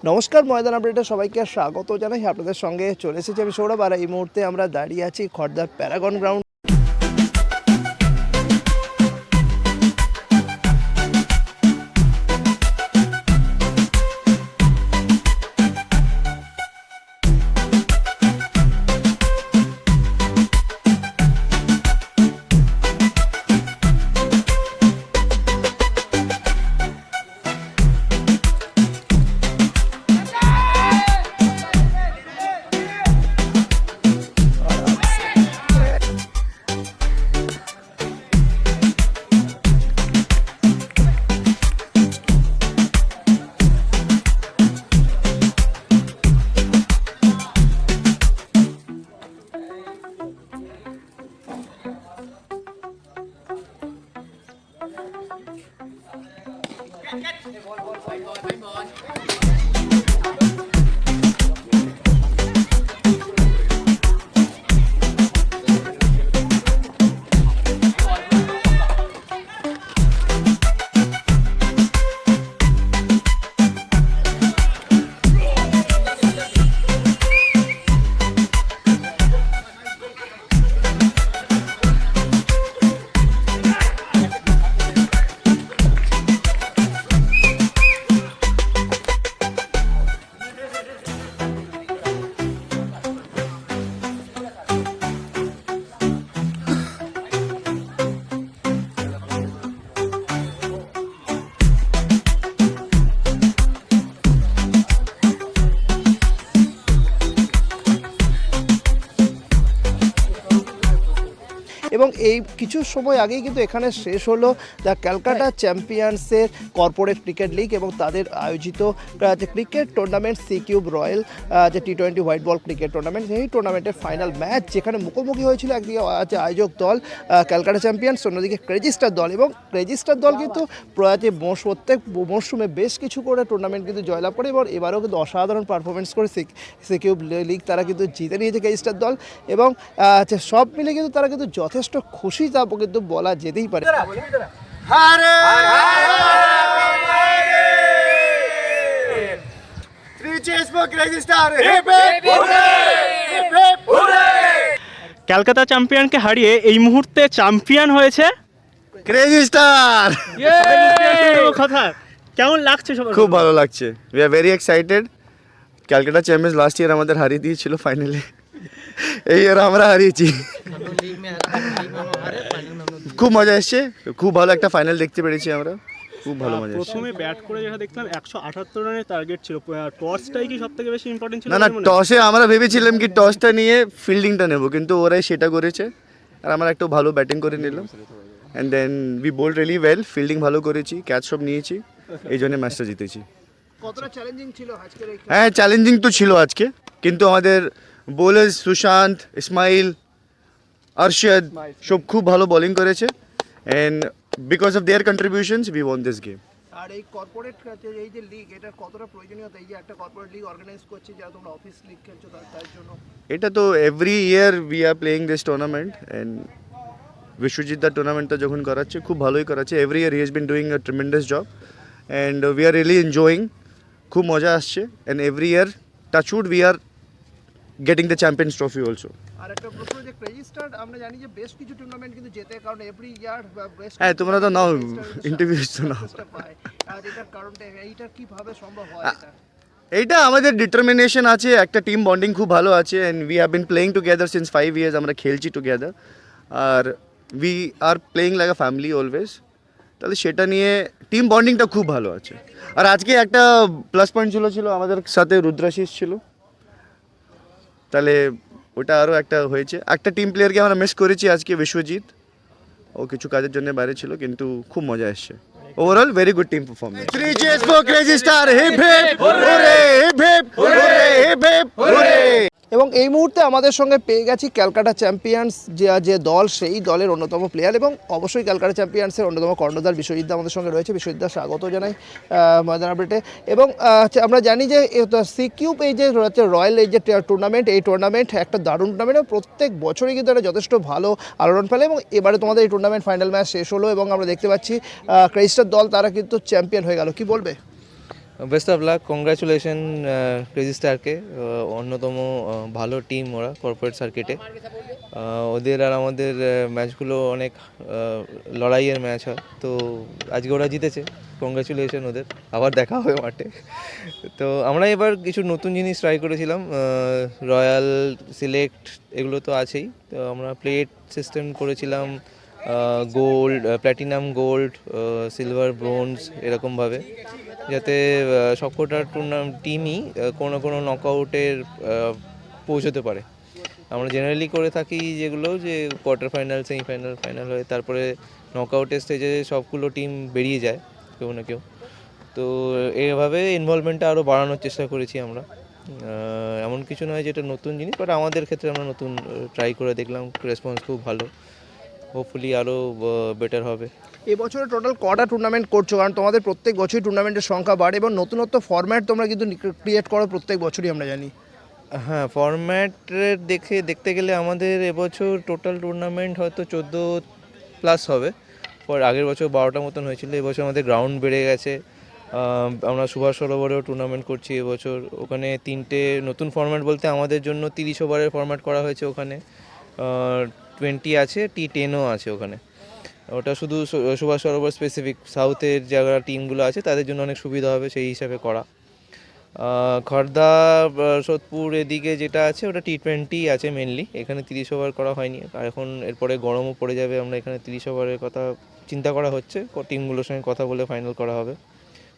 নমস্কার, ময়দান আপডেটে সবাইকে স্বাগত জানাই। আপনাদের সঙ্গে চলে এসেছি আমি সৌরভ, আর এই মুহূর্তে আমরা দাঁড়িয়ে আছি খড়দা প্যারাগন গ্রাউন্ড। এবং এই কিছু সময় আগেই কিন্তু এখানে শেষ হলো দ্য ক্যালকাটা চ্যাম্পিয়ন্সের কর্পোরেট ক্রিকেট লিগ এবং তাদের আয়োজিত যে cricket tournament C Cube Royal যে টি20 হোয়াইট বল ক্রিকেট টুর্নামেন্ট, সেই টুর্নামেন্টের ফাইনাল ম্যাচ যেখানে মুখোমুখি হয়েছিল একদিকে আছে আয়োজক দল ক্যালকাটা চ্যাম্পিয়ন্স, অন্যদিকে ক্রেজি স্টার দল। এবং ক্রেজি স্টার দল কিন্তু প্রত্যেক মরশুমে বেশ কিছু করে টুর্নামেন্ট কিন্তু জয়লাভ করে এবং এবারেও কিন্তু অসাধারণ পারফরমেন্স করে সি কিউব লিগ তারা কিন্তু জিতে নিয়েছে ক্রেজি স্টার দল। এবং সব মিলে কিন্তু তারা কিন্তু যথেষ্ট খুশি, তা কিন্তু বলা যেতেই পারে। ক্যালকাটা চ্যাম্পিয়নকে হারিয়ে এই মুহূর্তে চ্যাম্পিয়ন হয়েছে ক্রেজি স্টার। কথা কেমন লাগছে? সবার খুব ভালো লাগছে, we are very excited. Calcutta champions last year আমাদের হারিয়ে দিয়েছিল ফাইনালে, এই ইয়ার আমরা হারিয়েছি। খুব মজা এসছে, খুব ভালো একটা ফাইনাল দেখতে পেরেছি আমরা, খুব ভালো মজা এসছে। প্রথমে ব্যাট করে যেটা দেখলাম 178 রানের টার্গেট ছিল, টসটাই কি সবথেকে বেশি ইম্পর্টেন্ট ছিল? না, টসে আমরা ভেবেছিলাম কি টসটা নিয়ে ফিল্ডিংটা নেব, কিন্তু ওরাই সেটা করেছে আর আমরা একটু ভালো ব্যাটিং করে নিলাম। And then we bowled really well, fielding ভালো করেছি, ক্যাচ সব নিয়েছি, এই জন্য ম্যাচটা জিতেছি। কতটা চ্যালেঞ্জিং ছিল আজকের এই? হ্যাঁ, চ্যালেঞ্জিং তো ছিল আজকে, কিন্তু আমাদের বোলার সুশান্ত, ইসমাইল, আরশাদ সব খুব ভালো বোলিং করেছে, and because of their contributions we won this game. আর এই কর্পোরেট এই যে লিগ, এটা কতটা প্রয়োজনীয়তা, এই যে একটা কর্পোরেট লিগ অর্গানাইজ করছে, যা তোমরা অফিস লিগ খেলছো তার জন্য? এটা তো every year we are playing this tournament, and Biswajit da টুর্নামেন্টটা যখন করাচ্ছে খুব ভালোই করাচ্ছে। Every year he has been doing a tremendous job, and we are really enjoying, খুব মজা আসছে। And every year touchwood we are getting the champions trophy also. আর একটা প্রশ্ন, যে ক্রেজি স্টার আমরা জানি যে বেশ কিছু টুর্নামেন্ট কিন্তু জেতে, কারণ এভরি ইয়ার বেশ। হ্যাঁ, তোমরা তো নাও ইন্টারভিউ তো নাও, আর এটার কারণটা এইটা কিভাবে সম্ভব হয়? এটা এইটা আমাদের ডিটারমিনেশন আছে, একটা টিম বন্ডিং খুব ভালো আছে, and we have been playing together since 5 years, আমরা খেলছি টুগেদার, আর we are playing like a family always. তাহলে সেটা নিয়ে টিম বন্ডিংটা খুব ভালো আছে। আর আজকে একটা প্লাস পয়েন্ট ছিল আমাদের সাথে রুদ্রাশিস ছিল, তাহলে ওটা আরও একটা হয়েছে। একটা টিম প্লেয়ারকে আমরা মিস করেছি আজকে, বিশ্বজিৎ, ও কিছু কাজের জন্য বাইরে ছিল, কিন্তু খুব মজা এসছে। Overall very good team performance. 3 cheers for Crazy Star, hip hip hooray, hip hip hooray, hip hip hooray। এবং এই মুহূর্তে আমাদের সঙ্গে পেয়ে গেছি ক্যালকাটা চ্যাম্পিয়ন্স যে দল, সেই দলের অন্যতম প্লেয়ার এবং অবশ্যই ক্যালকাটা চ্যাম্পিয়ন্সের অন্যতম কর্ণধার বিশ্বজিৎ দা আমাদের সঙ্গে রয়েছে। বিশ্বজিৎ দা, স্বাগত জানাই ময়দান আপডেটে। এবং আমরা জানি যে সি কিউব এই যে রয়্যাল এই যে টুর্নামেন্ট, এই টুর্নামেন্ট একটা দারুণ টুর্নামেন্ট, প্রত্যেক বছরই কিন্তু এটা যথেষ্ট ভালো আলোড়ন ফেলে। এবং এবারে তোমাদের এই টুর্নামেন্ট ফাইনাল ম্যাচ শেষ হলো এবং আমরা দেখতে পাচ্ছি ক্রেজি স্টার দল তারা কিন্তু চ্যাম্পিয়ন হয়ে গেল, কি বলবে? Best of luck, congratulation crazy স্টারকে। অন্যতম ভালো টিম ওরা কর্পোরেট সার্কিটে। ওদের আর আমাদের ম্যাচগুলো অনেক লড়াইয়ের ম্যাচ হয়, তো আজকে ওরা জিতেছে, কংগ্রাচুলেশন ওদের। আবার দেখা হবে মাঠে। তো আমরা এবার কিছু নতুন জিনিস ট্রাই করেছিলাম, রয়্যাল সিলেক্ট এগুলো তো আছেই, তো আমরা প্লেট সিস্টেম করেছিলাম, gold, platinum, gold, silver, bronze এরকমভাবে, যাতে সবকটা টিমই কোনো কোনো নকআউটের পৌঁছতে পারে। আমরা জেনারেলি করে থাকি যেগুলো, যে কোয়ার্টার ফাইনাল, সেমিফাইনাল, ফাইনাল হয়ে তারপরে নকআউটের স্টেজে সবগুলো টিম বেরিয়ে যায় কেউ না কেউ। তো এভাবে ইনভলভমেন্টটা আরও বাড়ানোর চেষ্টা করেছি আমরা। এমন কিছু নয় যেটা নতুন জিনিস, বাট আমাদের ক্ষেত্রে আমরা নতুন ট্রাই করে দেখলাম, রেসপন্স খুব ভালো, হোপফুলি আরও বেটার হবে। এবছরে টোটাল কটা টুর্নামেন্ট করছো? কারণ তোমাদের প্রত্যেক বছরই টুর্নামেন্টের সংখ্যা বাড়ে এবং নতুনত্ব ফরম্যাট তোমরা কিন্তু ক্রিয়েট করো প্রত্যেক বছরই, আমরা জানি। হ্যাঁ, ফরম্যাটের দেখতে গেলে আমাদের এবছর টোটাল টুর্নামেন্ট হয়তো 14+ হবে। পর আগের বছর 12টা মতন হয়েছিল, এবছর আমাদের গ্রাউন্ড বেড়ে গেছে। আমরা সুভাষ সরোবরেও টুর্নামেন্ট করছি এবছর। ওখানে 3টে নতুন ফরম্যাট বলতে আমাদের জন্য 30 ওভারের ফরম্যাট করা হয়েছে ওখানে। 20 আছে, T10ও আছে ওখানে। ওটা শুধু সুভাষ সরোবর স্পেসিফিক, সাউথের যারা টিমগুলো আছে তাদের জন্য অনেক সুবিধা হবে সেই হিসাবে করা। খড়দা, সোদপুর এদিকে যেটা আছে ওটা T20 আছে মেনলি, এখানে 30 ওভার করা হয়নি। আর এখন এরপরে গরমও পড়ে যাবে, আমরা এখানে 30 ওভারের কথা চিন্তা করা হচ্ছে, টিমগুলোর সঙ্গে কথা বলে ফাইনাল করা হবে।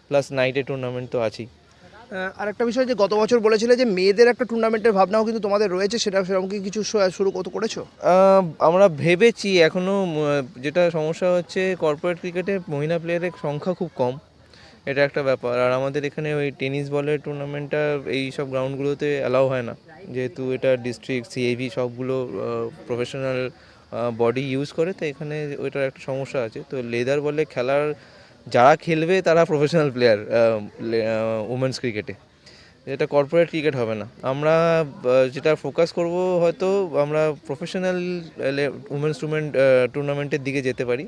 প্লাস নাইটে টুর্নামেন্ট তো আছেই। আরেকটা বিষয়, যে গত বছর বলেছিলে যে মেয়েদের একটা টুর্নামেন্টের ভাবনাও কিন্তু তোমাদের রয়েছে, সেটা সেরকম কি কিছু শুরু করেছো? আমরা ভেবেছি এখনও, যেটা সমস্যা হচ্ছে কর্পোরেট ক্রিকেটে মহিলা প্লেয়ারের সংখ্যা খুব কম, এটা একটা ব্যাপার। আর আমাদের এখানে ওই টেনিস বলের টুর্নামেন্টটা এই সব গ্রাউন্ডগুলোতে অ্যালাউ হয় না, যেহেতু এটা ডিস্ট্রিক্ট, সিএভি সবগুলো প্রফেশনাল বডি ইউজ করে, তো এখানে ওইটার একটা সমস্যা আছে। তো লেদার বলে খেলার যারা খেলবে তারা প্রফেশনাল প্লেয়ার উমেন্স ক্রিকেটে, এটা কর্পোরেট ক্রিকেট হবে না। আমরা যেটা ফোকাস করব, হয়তো আমরা প্রফেশনাল উমেন্স টুর্নামেন্টের দিকে যেতে পারি।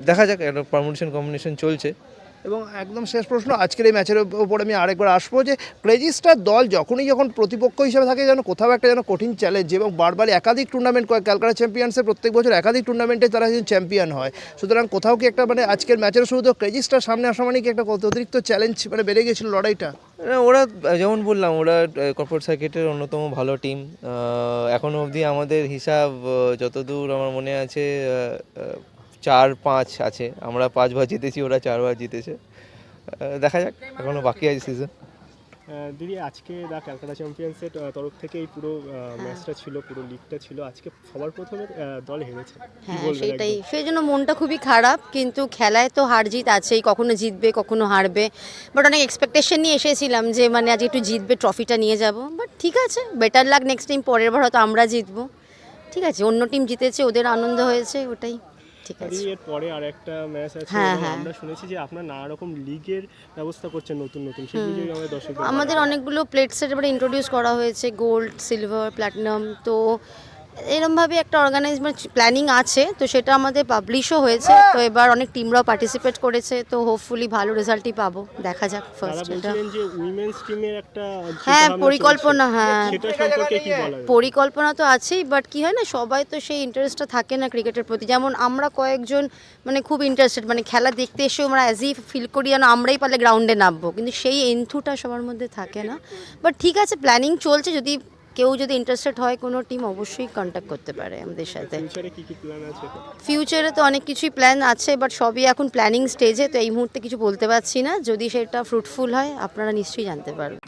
দেখা যাক, একটা পারমিশন কম্বিনেশন চলছে। এবং একদম শেষ প্রশ্ন, আজকের এই ম্যাচের ওপর আমি আরেকবার আসবো, যে ক্রেজি স্টার দল যখন প্রতিপক্ষ হিসেবে থাকে যেন কোথাও একটা যেন কঠিন চ্যালেঞ্জ, এবং বারবার একাধিক টুর্নামেন্ট করে, ক্যালকাটা চ্যাম্পিয়ন্সের প্রত্যেক বছর একাধিক টুর্নামেন্টে তারা চ্যাম্পিয়ন হয়। সুতরাং কোথাও কি একটা মানে আজকের ম্যাচের শুরুতে ক্রেজি স্টার সামনে আসা মানে কি একটা অতিরিক্ত চ্যালেঞ্জ মানে বেড়ে গেছিল লড়াইটা? ওরা যেমন বললাম, ওরা কর্পোরেট সার্কিটের অন্যতম ভালো টিম। এখনও অবধি আমাদের হিসাব যতদূর আমার মনে আছে 4-5 আছে, আমরা 5বার জিতেছি, ওরা 4বার জিতেছে। দেখা যাক, এখনও বাকি আছে সিজন। দিদি, আজকে দা ক্যালকাটা চ্যাম্পিয়ন্সের তরফ থেকে এই পুরো ম্যাচটা ছিল, পুরো লিগটা ছিল, আজকে সবার প্রথমে দল হেরেছে। হ্যাঁ, সেটাই, সেই জন্য মনটা খুবই খারাপ। কিন্তু খেলায় তো হার জিত আছেই, কখনো জিতবে কখনো হারবে। বাট অনেক এক্সপেকটেশন নিয়ে এসেছিলাম যে মানে আজ একটু জিতবে, ট্রফিটা নিয়ে যাব। বাট ঠিক আছে, বেটার লাক নেক্সট টাইম, পরের বার হয়তো আমরা জিতবো। ঠিক আছে, অন্য টিম জিতেছে, ওদের আনন্দ হয়েছে, ওটাই ঠিক আছে। এর পরে আর একটা ম্যাচ আছে, আমরা শুনেছি যে আপনারা নানা রকম লিগের ব্যবস্থা করছেন নতুন নতুন, সেগুলো যদি আমাদের দর্শকদের আমাদের অনেকগুলো প্লেট সেট এবারে ইন্ট্রোডিউস করা হয়েছে, গোল্ড, সিলভার, প্ল্যাটিনাম। তো এরমভাবে একটা অর্গানাইজমেন্ট প্ল্যানিং আছে, তো সেটা আমাদের পাবলিশও হয়েছে। তো এবার অনেক টিমরাও পার্টিসিপেট করেছে, তো হোপফুলি ভালো রেজাল্টই পাবো, দেখা যাক ফার্স্ট এটা। যে উইমেন্স টিমের একটা হ্যাঁ, পরিকল্পনা, হ্যাঁ সেটা সম্পর্কে কি বলা যায়? পরিকল্পনা তো আছেই, বাট কি হয় না, সবাই তো সেই ইন্টারেস্টটা থাকে না ক্রিকেটের প্রতি। যেমন আমরা কয়েকজন মানে খুব ইন্টারেস্টেড, মানে খেলা দেখতে এসেও আমরা অ্যাজই ফিল করি যেন আমরাই পারলে গ্রাউন্ডে নামবো, কিন্তু সেই এন্থুটা সবার মধ্যে থাকে না। বাট ঠিক আছে, প্ল্যানিং চলছে, যদি কেউ যদি ইন্টারেস্টেড হয় কোনো টিম, অবশ্যই কন্ট্যাক্ট করতে পারে আমাদের সাথে। ফিউচারে কি কি প্ল্যান আছে? ফিউচারে তো অনেক কিছুই প্ল্যান আছে, বাট সবই এখন প্ল্যানিং স্টেজে, তো এই মুহূর্তে কিছু বলতে পারছি না। যদি সেটা ফ্রুটফুল হয় আপনারা নিশ্চয়ই জানতে পারবেন।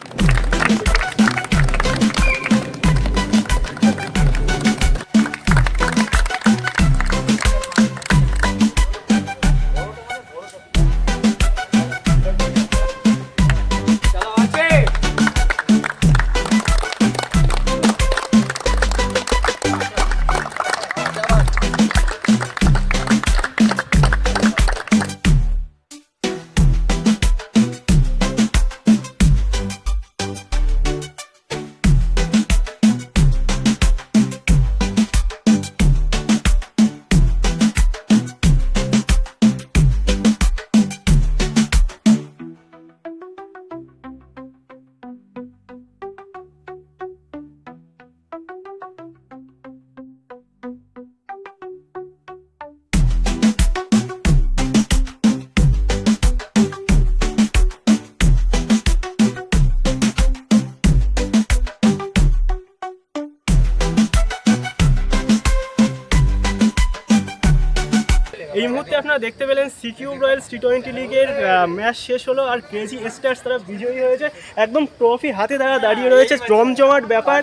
এই মুহূর্তে আপনারা দেখতে পেলেন সিকিউ রয়্যালস টি20 লিগের ম্যাচ শেষ হলো আর ক্রেজি স্টার্স তারা বিজয়ী হয়েছে, একদম ট্রফি হাতে তারা দাঁড়িয়ে রয়েছে, জমজমাট ব্যাপার।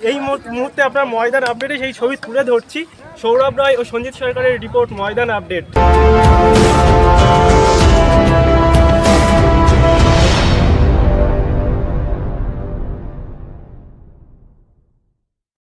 এই মুহূর্তে আপনার ময়দান আপডেটে সেই ছবি তুলে ধরছি। সৌরভ রায় ও সঞ্জিত সরকারের রিপোর্ট, ময়দান আপডেট।